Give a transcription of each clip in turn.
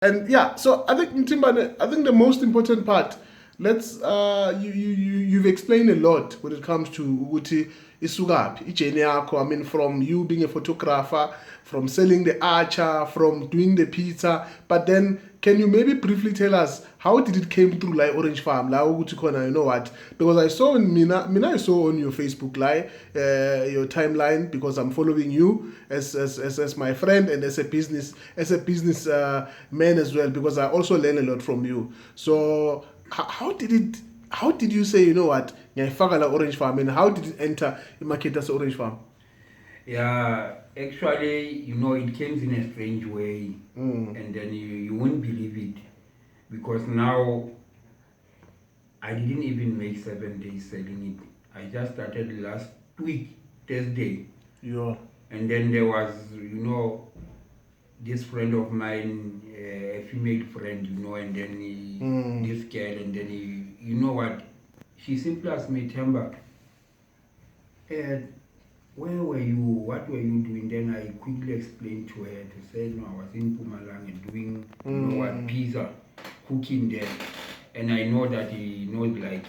And yeah, so I think Mtimbane, I think the most important part, you've explained a lot when it comes to ukuthi isukaphi ijeni yakho. I mean, from you being a photographer, from selling the archer, from doing the pizza. But then, can you maybe briefly tell us how did it came through like Orange Farm? Like ukuthi khona, you know what? Because I saw in Mina I saw on your Facebook live, your timeline, because I'm following you as my friend and as a business man as well, because I also learn a lot from you. So how did you say, you know what, ngiyayifaka la Orange Farm, and how did it enter the market as Orange Farm? Yeah, actually, it came in a strange way, and then you won't believe it, because now I didn't even make 7 days selling it. I just started last week, Thursday, Yeah. and then there was, this friend of mine, a female friend, and then this girl, and then you know what? She simply asked me, Temba, where were you? What were you doing? Then I quickly explained to her to say, no, I was in Pumalanga doing, pizza, cooking there. And I know that he knows like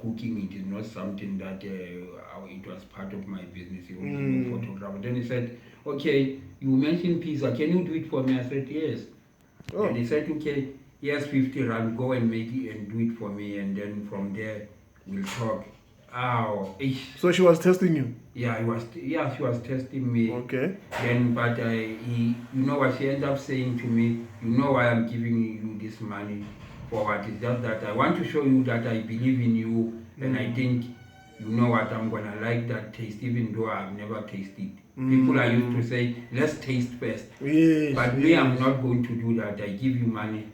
cooking, it is not something that it was part of my business. He was a photographer. Then he said, okay, you mentioned pizza. Can you do it for me? I said, yes. Oh. And he said, okay, here's 50 rand. Go and make it and do it for me. And then from there, we'll talk. Oh, So she was testing you? Yeah, she was testing me. Okay. Then, but you know what she ended up saying to me? You know why I'm giving you this money for what? It's just that I want to show you that I believe in you, and I think you know what, I'm gonna like that taste, even though I've never tasted. People are used to say, let's taste first. Yes. But me, I'm not going to do that. I give you money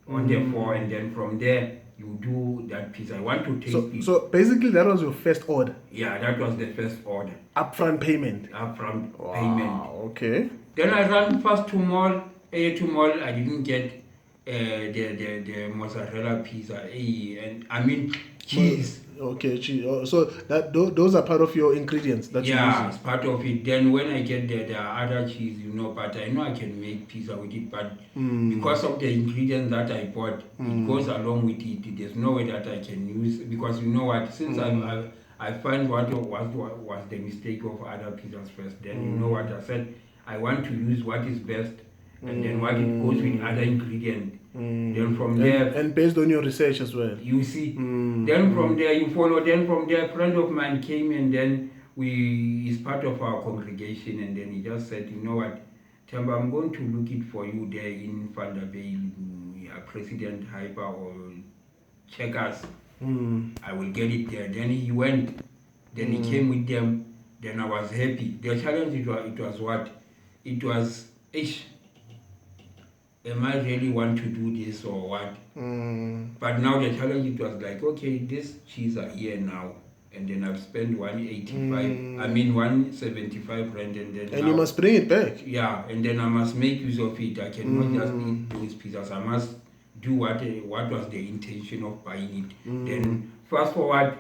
on the floor, and then from there you do that piece. I want to taste it. So basically, that was your first order. Yeah, that was the first order. Upfront payment. Upfront Wow, payment. Okay. Then I ran first to mall. I didn't get the mozzarella pizza. And I mean cheese. Okay, cheese. Oh, so those are part of your ingredients that you use. Yeah, it's part of it. Then when I get there are other cheese, but I know I can make pizza with it. But because of the ingredients that I bought, it goes along with it. There's no way that I can use, because you know what? Since I find what was the mistake of other pizzas first. Then you know what I said. I want to use what is best, and then what it goes with other ingredients. Then from there, and based on your research as well, you see. Then from there you follow. Then from there, a friend of mine came, and then is part of our congregation, and then he just said, you know what, Temba, I'm going to look it for you there in Vanderbilt, President Hyper or Checkers. I will get it there. Then he went. Then he came with them. Then I was happy. The challenge it was what? It was, am I really want to do this or what? But now the challenge it was like, okay, this cheese are here now, and then I've spent 175 rand, and then and now, you must bring it back. Yeah, and then I must make use of it. I cannot just eat those pizzas. I must do what was the intention of buying it. Then fast forward,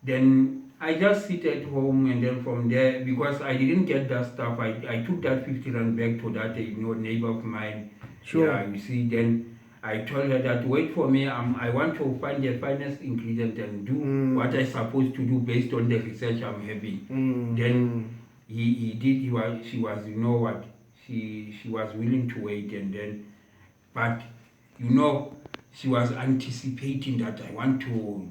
then I just sit at home, and then from there, because I didn't get that stuff, I took that 50 rand back to that neighbor of mine. Sure. Yeah, you see, then I told her that wait for me. I want to find the finest ingredient and do what I'm supposed to do based on the research I'm having. Then he did. She was, you know what? She was willing to wait, and then, but she was anticipating that I want to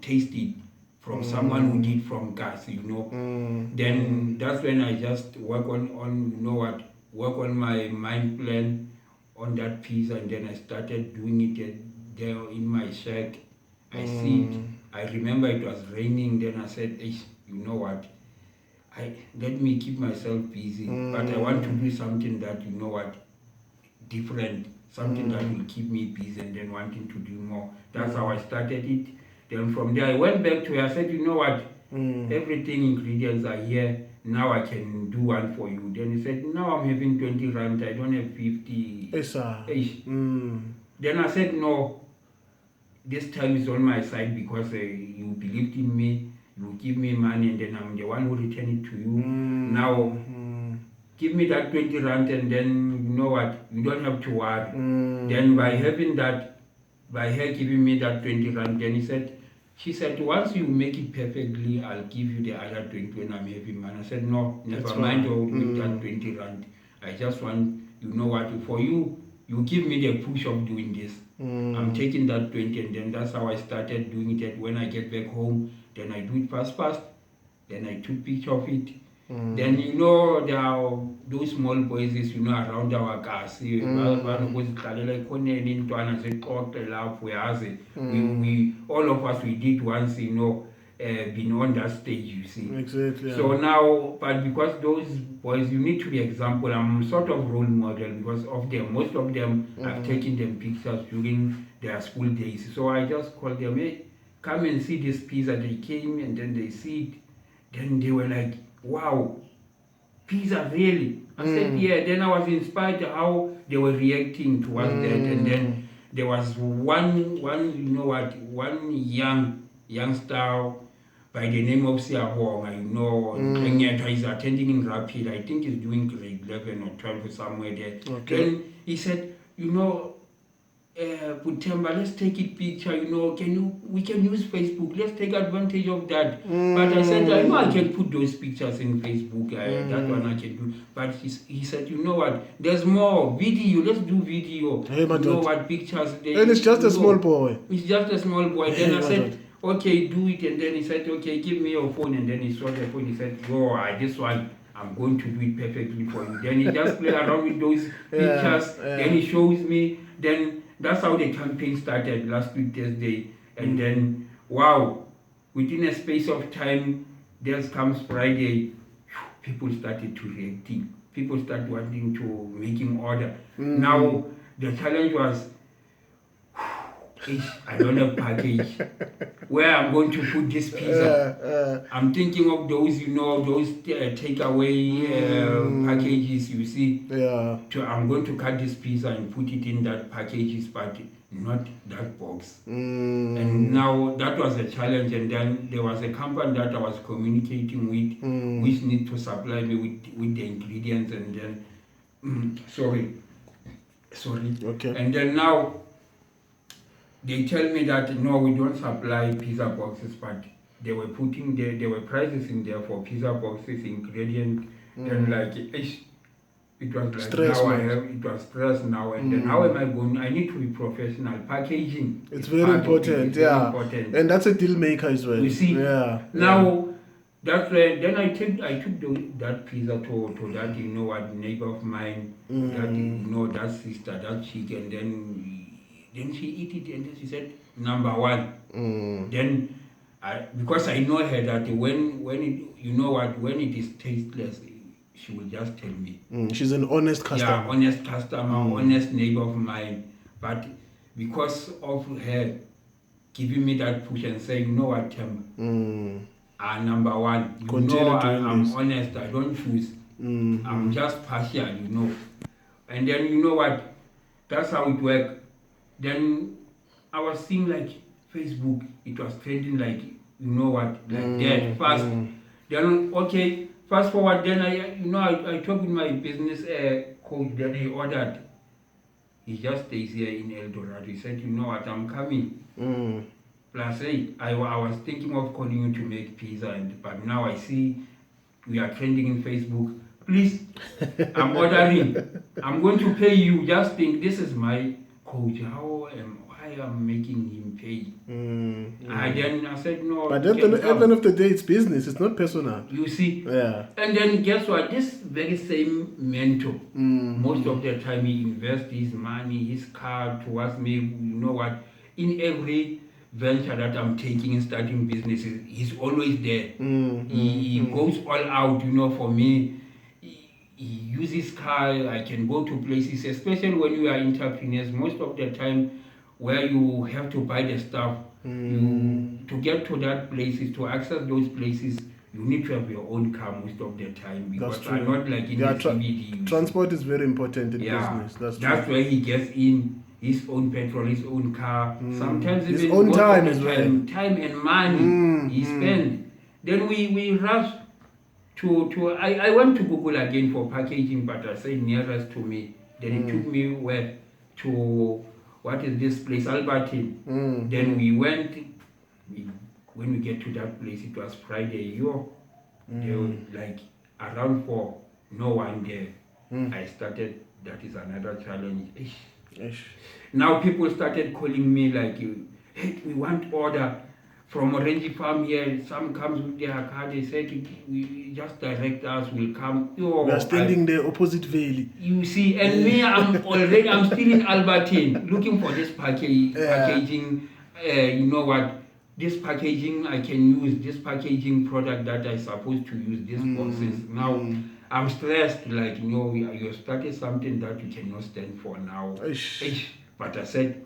taste it from someone who did from gas, Then that's when I just work on work on my mind plan on that piece, and then I started doing it there in my shack. I see it. I remember it was raining. Then I said, you know what? Let me keep myself busy, but I want to do something that different, something that will keep me busy, and then wanting to do more. That's how I started it. Then from there I went back to her. I said, you know what? Everything ingredients are here. Now I can do one for you. Then he said, now I'm having 20 rand. I don't have 50. Yes, sir. Then I said, no. This time is on my side, because you believed in me. You give me money, and then I'm the one who return it to you. Now, give me that 20 rand, and then you know what, you don't have to worry. Then by having that, by her giving me that 20 rand, then she said, once you make it perfectly, I'll give you the other 20 when I'm happy, man. I said, no, never mind with that 20 rand. I just want, you know what, for you, you give me the push of doing this. I'm taking that 20, and then that's how I started doing it. When I get back home, then I do it fast. Then I took picture of it. Then, you know, there are those small boys, you know, around our cars. We all of us, we did once, you know, been on that stage, you see. Exactly. Yeah. So now, but because those boys, you need to be example. I'm sort of role model because of them. Most of them, I've taken them pictures during their school days. So I just called them, hey, come and see this pizza. They came and then they see it. Then they were like, wow, pizza really? I said, yeah. Then I was inspired how they were reacting towards that. And then there was one, you know what, one youngster by the name of Siahong, I know, he's attending in Rapid. I think he's doing grade 11 or 12 or somewhere there. Okay. Then he said, you know, Putemba, let's take it picture, you know, we can use Facebook, let's take advantage of that. But I said, I know I can put those pictures in Facebook, that one I can do. But he said, you know what, there's more video, let's do video. Hey, you know what, pictures. And it's just a small boy. It's just a small boy. Then I said, okay, do it. And then he said, okay, give me your phone. And then he saw the phone. He said, this one, I'm going to do it perfectly for you. Then he just play around with those pictures. Then he shows me. Then that's how the campaign started last week, Thursday. And then, wow, within a space of time, there comes Friday, people started to reacting. People start wanting to making order. Now, the challenge was, I don't have package. Where I'm going to put this pizza? I'm thinking of those, you know, those takeaway packages, you see. Yeah. I'm going to cut this pizza and put it in that packages, but not that box. And now that was a challenge. And then there was a company that I was communicating with, which need to supply me with the ingredients. And then, sorry. Okay. And then now, they tell me that no, we don't supply pizza boxes, but they were putting there were prices in there for pizza boxes, ingredient, and like it was like stress now it was stress now, and then how am I going? I need to be professional. Packaging. It's very important, very important. And that's a deal maker as well. You see, now that's where then I took that pizza to that, you know what, neighbor of mine, that, you know, that sister, that chick, and then she eat it, and then she said, number one. Then, because I know her that when it, you know what, when it is tasteless, she will just tell me. She's an honest customer. Yeah, honest customer, honest neighbor of mine. But because of her giving me that push and saying, you know what, number one, you Continue know I'm this. honest, I don't choose. I'm just partial, you know. And then, you know what, that's how it works. Then I was seeing like Facebook, it was trending like, you know what, like that fast. Then, okay, fast forward, then I talked with my business coach, then he ordered. He just stays here in El Dorado. He said, you know what, I'm coming. Plus, I was thinking of calling you to make pizza, but now I see we are trending in Facebook. Please, I'm ordering. I'm going to pay you. Just think, this is my coach, why I'm making him pay. And then I said, no. But at the end of the day, it's business, it's not personal. You see? Yeah. And then guess what? This very same mentor, most of the time he invests his money, his car towards me, you know what, in every venture that I'm taking in starting businesses, he's always there. He goes all out, you know, for me. He uses car, I can go to places, especially when you are entrepreneurs, most of the time where you have to buy the stuff, to get to that places, to access those places, you need to have your own car most of the time, because I'm not like in the CBD. Transport is very important in business. That's where he gets in his own petrol, his own car, sometimes his even own time as well. Time and money he spend. Then we rush to I went to Google again for packaging, but I said nearest to me. Then he took me where? To, what is this place? Albertine. Then we went, when we get to that place, it was Friday. They were like around 4, no one there. I started, that is another challenge. Now people started calling me like, hey, we want order from Orange Farm here. Some comes with their car, they said, we just direct us, we'll come. We are standing there opposite Valley. You see, and me, I'm still in Albertine looking for this packaging, you know what, this packaging I can use, this packaging product that I supposed to use, this boxes. Now, I'm stressed, like, you started something that you cannot stand for now. But I said,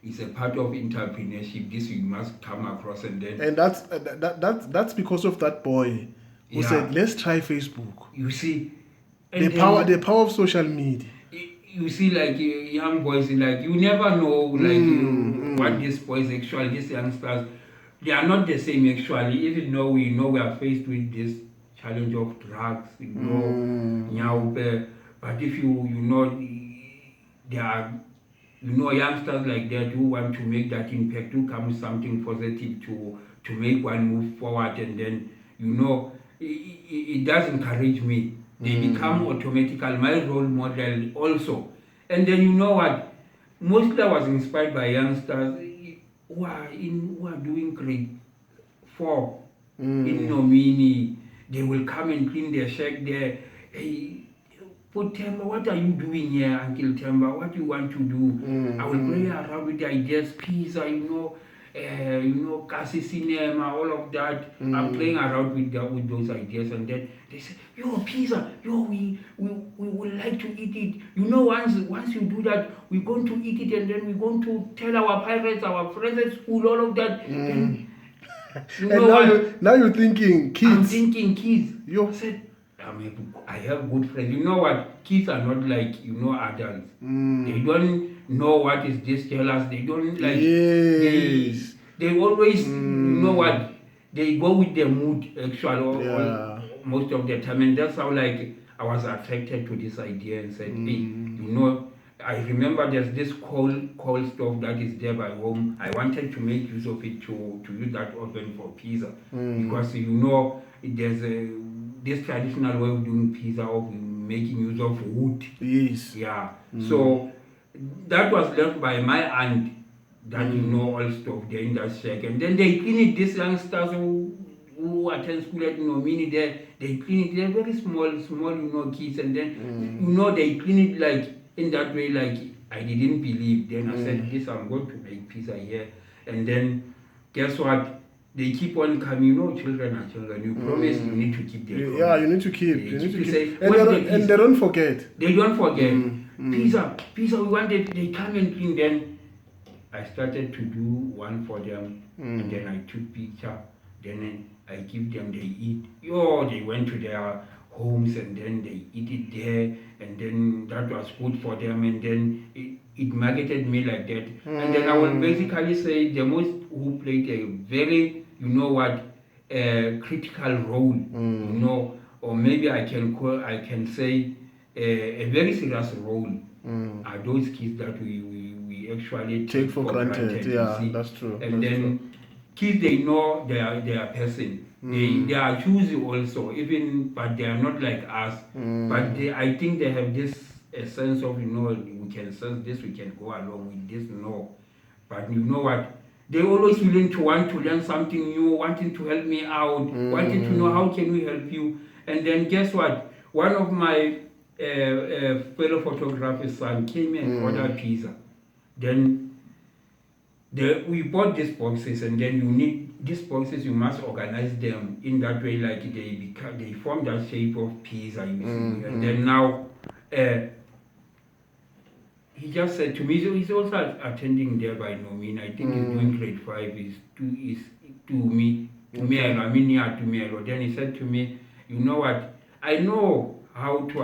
it's a part of entrepreneurship. This you must come across, and then. And that's because of that boy who said, "Let's try Facebook." You see, the power of social media. You see, like young boys, like you never know, like what these boys actually, these youngsters, they are not the same actually. Even though we know we are faced with this challenge of drugs, but if there are, youngsters like that who want to make that impact, who come with something positive to make one move forward, and then, it does encourage me. They become automatical, my role model also. And then you know what? Mostly I was inspired by youngsters who are doing grade 4 in Nomini. They will come and clean their shack there. Hey, put Temba, what are you doing here, Uncle Temba? What do you want to do? I will play around with the ideas, pizza, Kasi cinema, all of that. I'm playing around with those ideas, and then they say, pizza, we would like to eat it. Once you do that, we're going to eat it, and then we're going to tell our parents, our friends at school, all of that. And now you're thinking kids. I'm thinking kids. I said, I have good friends. You know what? Kids are not like, adults. They don't know what is this jealous. They don't like. Yes. They always, what? They go with their mood, actually, most of the time. And that's how, like, I was attracted to this idea and said, hey, I remember there's this coal stove that is there by home. I wanted to make use of it to use that oven for pizza. Because, there's this traditional way of doing pizza, of making use of wood. Yes. Yeah. So that was left by my aunt, that all stuff there in that shack. And then they clean it, these youngsters who attend school at Nomini there, they clean it. They're very small, kids. And then, they clean it like in that way, like I didn't believe. Then I said, I'm going to make pizza here. And then, guess what? They keep on coming. Children are children. You promise, you need to keep them. Yeah, you need to keep. You need to keep. And they don't forget. They don't forget. Pizza, we want it. They come and clean. Then I started to do one for them. And then I took picture. Then I give them, they eat. They went to their homes, and then they eat it there. And then that was good for them. And then it marketed me like that. And then I will basically say the most who played a very, critical role, or maybe I can say a very serious role are those kids that we actually take for granted. Yeah, that's true. And then kids, they know their person. They are choosy also, but they are not like us. But I think they have this a sense of, we can sense this, we can go along with this, But you know what? They're always willing to want to learn something new, wanting to help me out, wanting to know how can we help you. And then guess what? One of my fellow photographer's son came and ordered pizza. Then we bought these boxes, and then these boxes, you must organize them in that way, like they form that shape of pizza, you see. And then now, he just said to me, he's also attending there by Nomin. I think he's doing grade 5. Is to me. Then he said to me, you know what? I know how to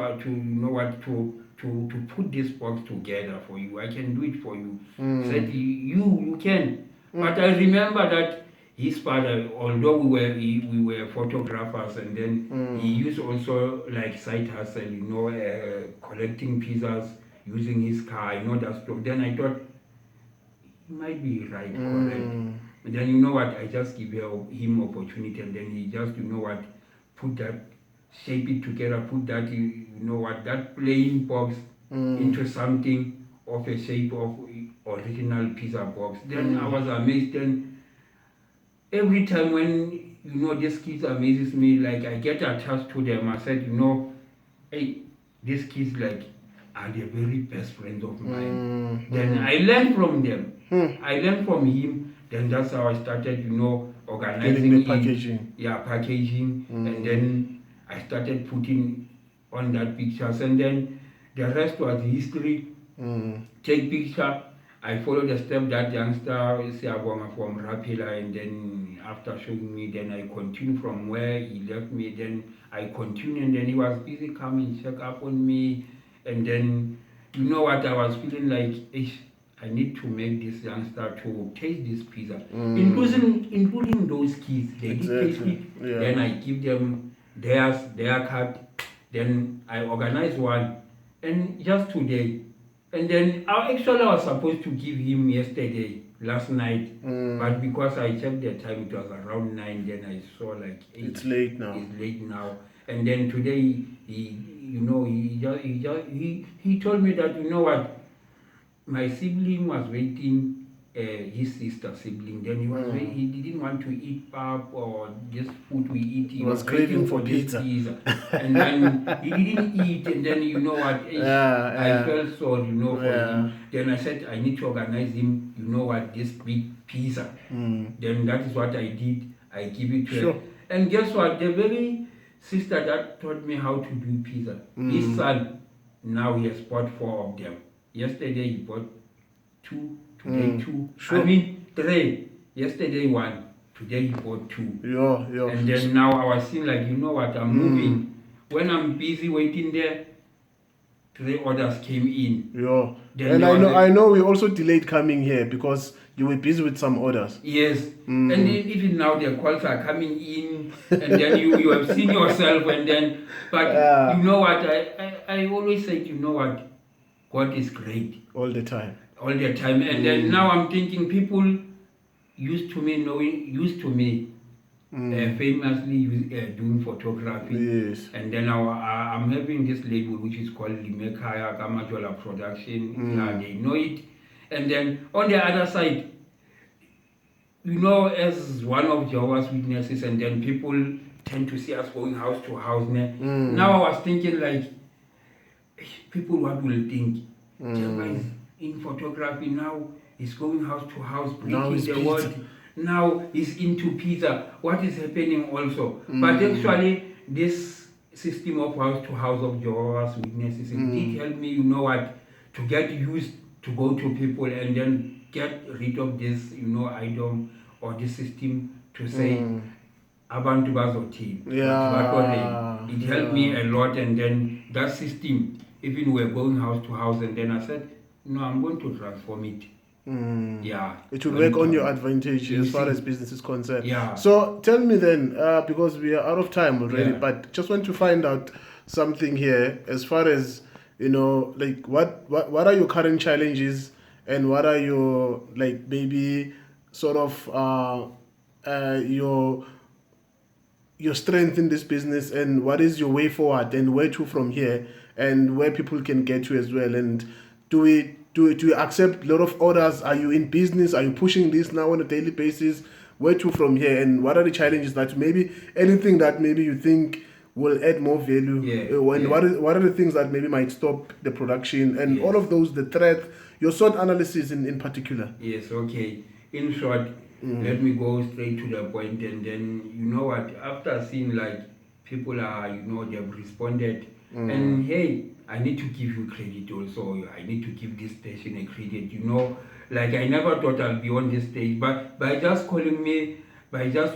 put this box together for you. I can do it for you. Said you can. But I remember that his father, although we were photographers, and then he used also like side hustle, collecting pizzas using his car, that stuff. Then I thought he might be right, correct. And then I just give him opportunity, and then he just put that, shape it together, put that that plain box into something of a shape of original pizza box. Then I was amazed. Then every time when these kids amazes me, like I get attached to them. I said, hey, these kids are the very best friends of mine. Then I learned from them. I learned from him. Then that's how I started, organizing the packaging. Packaging, and then I started putting on that pictures, and then the rest was history. Take picture. I followed the step that youngster Siabonga from Rapila, and then after showing me, then I continued from where he left me. Then I continued, and then he was busy coming check up on me, and then I was feeling like, I need to make this youngster to taste this pizza, including those kids. They did taste it. Yeah. Then I give them their card. Then I organize one, and just today. And then I was supposed to give him yesterday, last night, but because I checked the time, it was around 9. Then I saw like 8. It's late now. It's late now. And then today he told me that my sibling was waiting. His sister sibling. Then he didn't want to eat pap or just food we eat. He was craving for pizza. And then he didn't eat. And then I felt sorry, for him. Then I said I need to organize him. This big pizza. Then that is what I did. I give it to her. And guess what? The very sister that taught me how to do pizza. His son, now he has bought 4 of them. Yesterday he bought 2. Today 2. Sure. I mean 3. Yesterday 1. Today he bought 2. Yeah. And then now I was seeing like, I'm moving. When I'm busy waiting there, 3 orders came in. Yeah. Then And I know we also delayed coming here because you were busy with some orders. Yes. And even now the calls are coming in, and then you have seen yourself, and then, but I always say, God is great. All the time. And then now I'm thinking people used to me famously doing photography. Yes. And then now I'm having this label which is called Limekaya Kamajola Production. They know it. And then on the other side, as one of Jehovah's Witnesses, and then people tend to see us going house to house. Now I was thinking like, people what will think? Jehovah is in photography now, he's going house to house, preaching the word. Now he's into pizza. What is happening also? But actually, this system of house to house of Jehovah's Witnesses, it did help me, to get used to go to people and then get rid of this, item or this system to say, Abantu bazothini. It helped me a lot, and then that system, even we're going house to house, and then I said, I'm going to transform it. Yeah. It will work on your advantage as far as business is concerned. Yeah. So tell me then, because we are out of time already, but just want to find out something here as far as, like what are your current challenges, and what are your, like, maybe sort of your strength in this business, and what is your way forward, and where to from here, and where people can get to as well, and do you accept a lot of orders? Are you in business? Are you pushing this now on a daily basis? Where to from here, and what are the challenges that maybe anything that maybe you think will add more value? What are the things that maybe might stop the production, and all of those, the threat, your SWOT analysis in particular? Yes, okay. In short, let me go straight to the point, and then after seeing like people are, they've responded, and hey, I need to give you credit also. I need to give this station a credit, like I never thought I'll be on this stage, but by just calling me, by just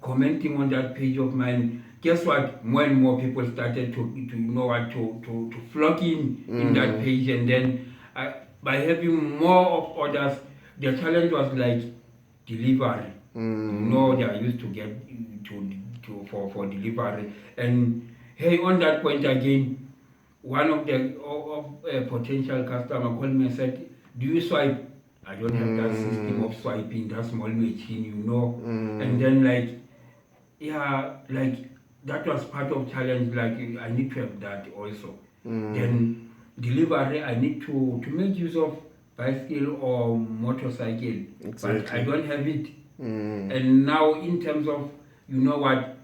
commenting on that page of mine, guess what? More and more people started to flock in that page, and then by having more of orders, the challenge was like delivery. You know, they are used to get for delivery. And hey, on that point again, one of the potential customer called me and said, "Do you swipe?" I don't have that system of swiping, that small machine, you know. And then that was part of challenge. Like I need to have that also. Then delivery, I need to make use of bicycle or motorcycle, but I don't have it. And now in terms of, you know what,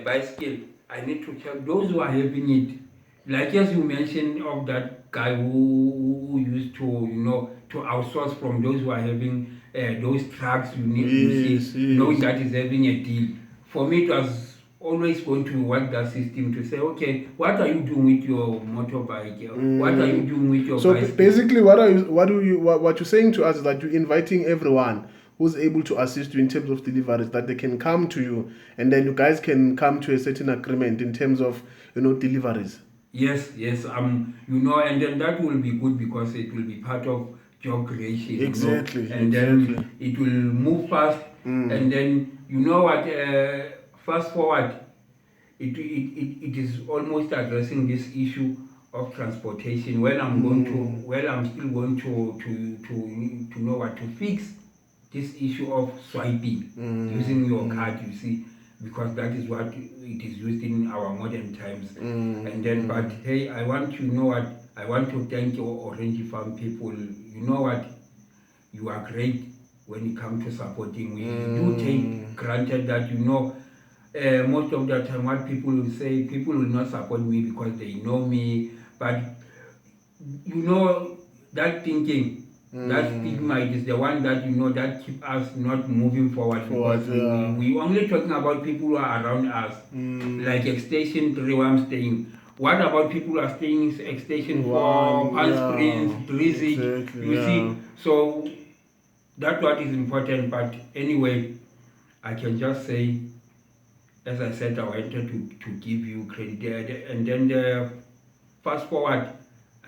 bicycle, I need to check those who are having it. Like as you mentioned of that guy who used to, you know, to outsource from those who are having those trucks, you see, knowing that is having a deal. For me, it was always going to work that system to say, okay, what are you doing with your motorbike? What are you doing with your bicycle? So basically, what you're saying to us is that you're inviting everyone who's able to assist you in terms of deliveries, that they can come to you, and then you guys can come to a certain agreement in terms of, you know, deliveries. Yes, you know, and then that will be good because it will be part of job creation. Exactly. You know? And then it will move fast. And then, you know what, fast forward, it is almost addressing this issue of transportation. Well, I'm still going to know what to fix this issue of swiping using your card, you see, because that is what it is used in our modern times. And then, but hey, I want to know what, I want to thank your Orange Farm people. You know what, you are great when it comes to supporting. We do take granted that, you know, most of the time what people will say, people will not support me because they know me, but you know, that thinking, that stigma, it is the one that, you know, that keep us not moving forward because we only talking about people who are around us, like Extension 3 where I'm staying. What about people who are staying in Extension 4, Palm Springs, Drizzy, you see? So that's what is important. But anyway, I can just say, as I said, I wanted to give you credit. And then the fast forward,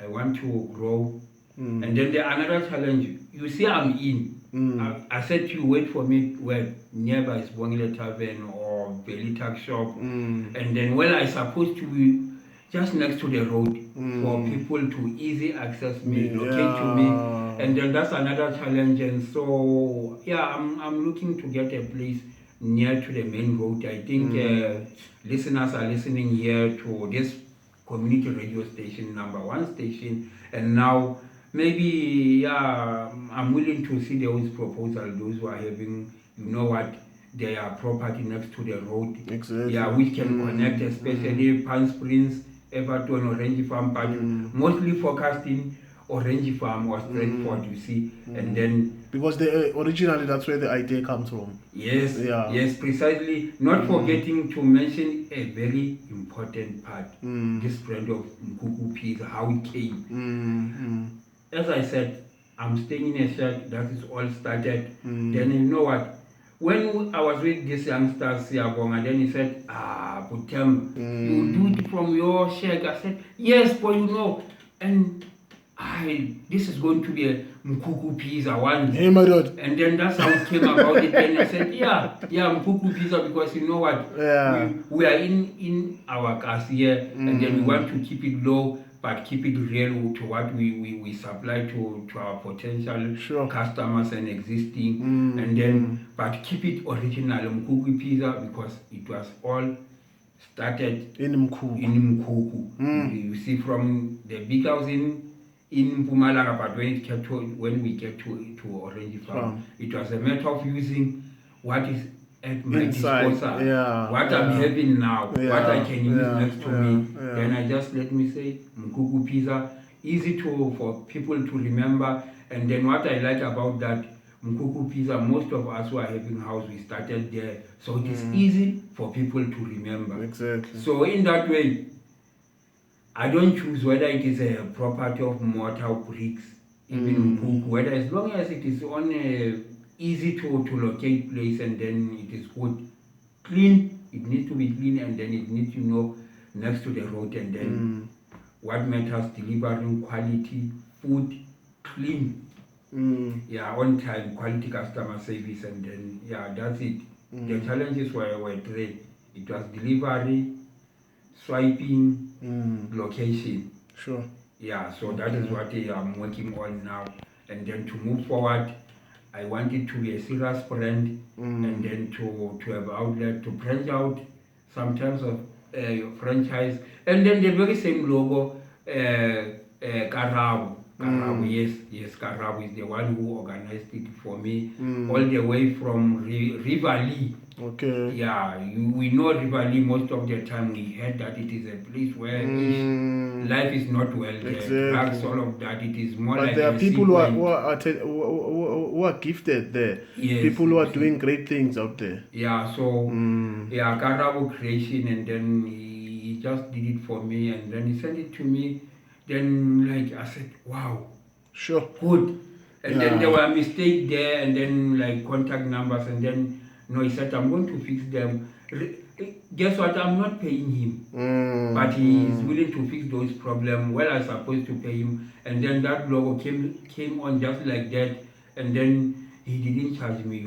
I want to grow. And then the another challenge, you see I'm in. I said to you, wait for me where nearby is Bongile Tavern or Belly Tuck Shop. And then, well, I supposed to be just next to the road for people to easy access me, locate to me. And then that's another challenge. And so, yeah, I'm looking to get a place near to the main road. I think listeners are listening here to this community radio station, #1 station, and now maybe I'm willing to see those proposals, those who are having, you know what, their property next to the road, which can connect, especially Palm Springs, Everton, Orange Farm, but mostly focused in Orange Farm or Stratford, you see, and then because originally that's where the idea comes from. Yes, precisely. Not forgetting to mention a very important part. This brand of Mkhukhu peas, how it came. As I said, I'm staying in a shed. That is all started. Then you know what? When I was with this youngster, Siabonga, then he said, Putem, you do it from your shed. I said, yes, but you know, and this is going to be a Mkhukhu pizza one. Hey, my God. And then that's how it came about it. And I said, Mkhukhu pizza, because you know what? We are in our cars here, and then we want to keep it low, but keep it real to what we supply to our potential customers and existing. And then, but keep it original, Mkhukhu pizza, because it was all started in Mkhukhu. You see, from the big house in Mpumalanga, but when we get to Orange Farm, it was a matter of using what is at my disposal, what I'm having now, what I can use next to me. Then I just let me say Mkhukhu pizza, easy for people to remember. And then what I like about that Mkhukhu pizza, most of us who are having house, we started there, so it is easy for people to remember. Exactly. So in that way, I don't choose whether it is a property of mortar bricks, even Mkhukhu, whether as long as it is on a easy to locate place, and then it is good, clean. It needs to be clean, and then it needs to know next to the road, and then what matters, delivering quality food, clean. Yeah, on time, quality customer service, and then yeah, that's it. The challenges were three. It was delivery, swiping, location. Sure. Yeah, so that is what I'm working on now. And then to move forward, I want it to be a serious brand, and then to have outlet, to branch out some terms of franchise, and then the very same logo, Karabo. Karabo, yes, Karabo is the one who organized it for me, all the way from Rivali. Okay. Yeah, we know Rivali most of the time. We heard that it is a place where life is not well there. Exactly. Drugs, all of that. It is more But like there are a people who sequence. who are gifted there. Yes, People who are you see. doing great things out there. Yeah, so yeah, Karabo creation, and then he just did it for me, and then he sent it to me. Then like I said, wow, Sure. good. And then there Yeah. were mistakes there, and then like contact numbers, and then he said I'm going to fix them. Guess what? I'm not paying him, but he is willing to fix those problems. Well, I supposed to pay him, and then that logo came on just like that, and then he didn't charge me.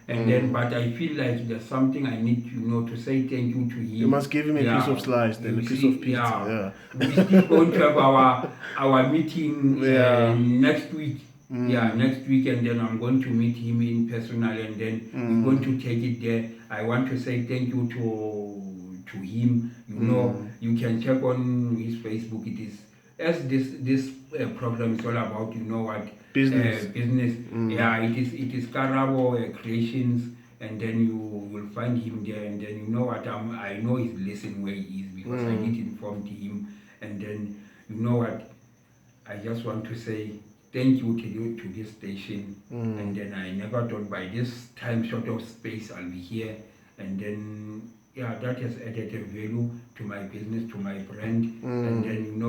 And then, but I feel like there's something I need to say thank you to him. You must give him a piece of slice, then a You piece see, of pizza. Yeah. We're still going to have our meeting Yeah. next week. Yeah, next week, and then I'm going to meet him in personal, and then we're going to take it there. I want to say thank you to him. You can check on his Facebook. It is as this program is all about. Business. Business. Yeah, it is Karabo Creations, and then you will find him there, and then I know he's listening where he is, because I did inform him, and then I just want to say thank you to this station, and then I never thought by this time short of space I'll be here, and then that has added a value to my business, to my brand, and then